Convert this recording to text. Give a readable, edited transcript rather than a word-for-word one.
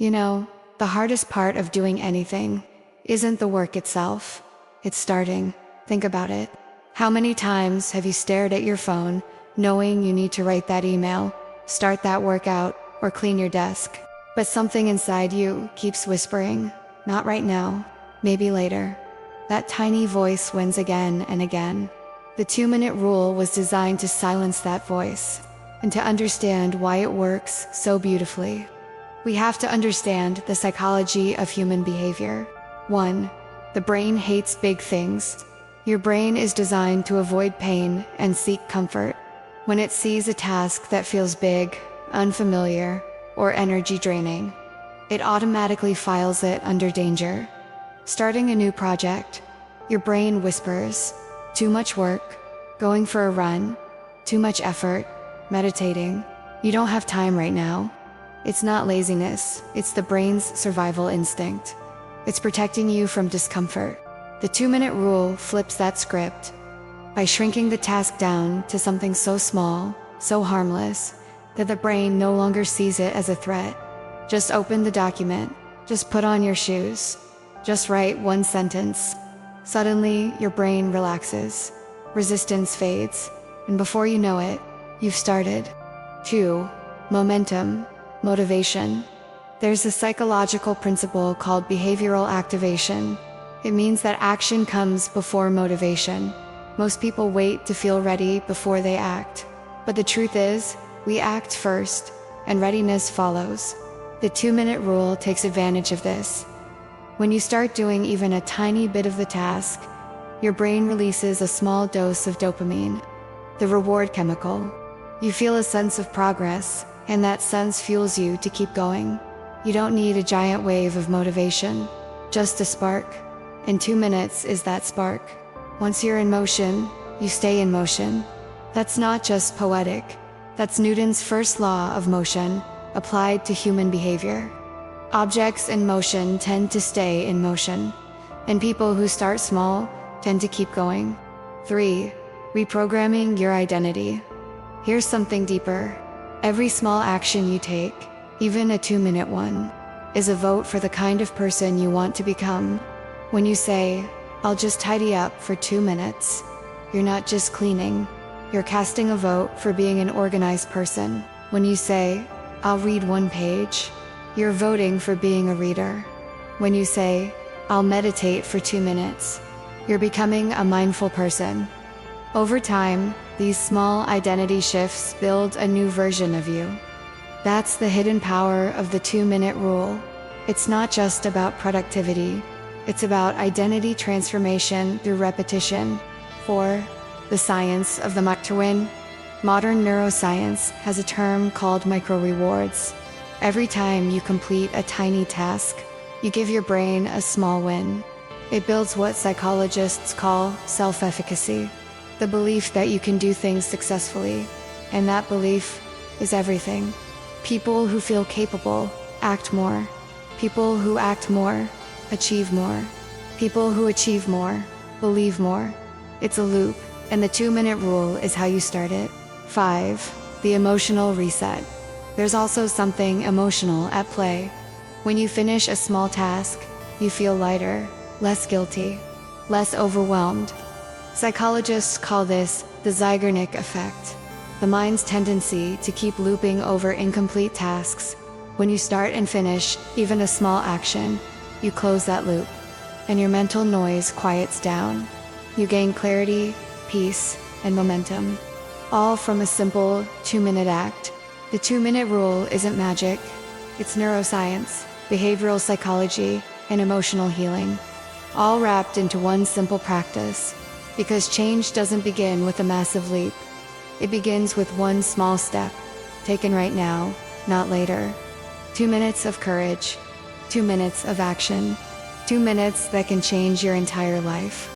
You know, the hardest part of doing anything isn't the work itself, it's starting. Think about it. How many times have you stared at your phone, knowing you need to write that email, start that workout, or clean your desk? But something inside you keeps whispering, not right now, maybe later. That tiny voice wins again and again. The 2-minute rule was designed to silence that voice, and to understand why it works so beautifully, we have to understand the psychology of human behavior. 1. The brain hates big things. Your brain is designed to avoid pain and seek comfort. When it sees a task that feels big, unfamiliar, or energy draining, it automatically files it under danger. Starting a new project, your brain whispers, too much work, going for a run, too much effort, meditating, you don't have time right now. It's not laziness, it's the brain's survival instinct. It's protecting you from discomfort. The 2-minute rule flips that script by shrinking the task down to something so small, so harmless, that the brain no longer sees it as a threat. Just open the document, just put on your shoes, just write one sentence. Suddenly, your brain relaxes, resistance fades, and before you know it, you've started. 2. Momentum, motivation. There's a psychological principle called behavioral activation. It means that action comes before motivation. Most people wait to feel ready before they act. But the truth is, we act first, and readiness follows. The 2-minute rule takes advantage of this. When you start doing even a tiny bit of the task, your brain releases a small dose of dopamine, the reward chemical. You feel a sense of progress, and that sense fuels you to keep going. You don't need a giant wave of motivation, just a spark. And 2 minutes is that spark. Once you're in motion, you stay in motion. That's not just poetic. That's Newton's first law of motion, applied to human behavior. Objects in motion tend to stay in motion, and people who start small tend to keep going. 3. Reprogramming your identity. Here's something deeper. Every small action you take, even a 2-minute one, is a vote for the kind of person you want to become. When you say, "I'll just tidy up for 2 minutes," you're not just cleaning, you're casting a vote for being an organized person. When you say, "I'll read 1 page," you're voting for being a reader. When you say, "I'll meditate for 2 minutes," you're becoming a mindful person. Over time, these small identity shifts build a new version of you. That's the hidden power of the 2-minute rule. It's not just about productivity, it's about identity transformation through repetition. 4. The science of the micro-win. Modern neuroscience has a term called micro-rewards. Every time you complete a tiny task, you give your brain a small win. It builds what psychologists call self-efficacy, the belief that you can do things successfully, and that belief is everything. People who feel capable act more. People who act more achieve more. People who achieve more believe more. It's a loop, and the 2-minute rule is how you start it. 5. The emotional reset. There's also something emotional at play. When you finish a small task, you feel lighter, less guilty, less overwhelmed. Psychologists call this the Zeigarnik effect, the mind's tendency to keep looping over incomplete tasks. When you start and finish even a small action, you close that loop, and your mental noise quiets down. You gain clarity, peace, and momentum, all from a simple 2-minute act. The 2-minute rule isn't magic, it's neuroscience, behavioral psychology, and emotional healing, all wrapped into one simple practice. Because change doesn't begin with a massive leap. It begins with one small step, taken right now, not later. 2 minutes of courage, 2 minutes of action, 2 minutes that can change your entire life.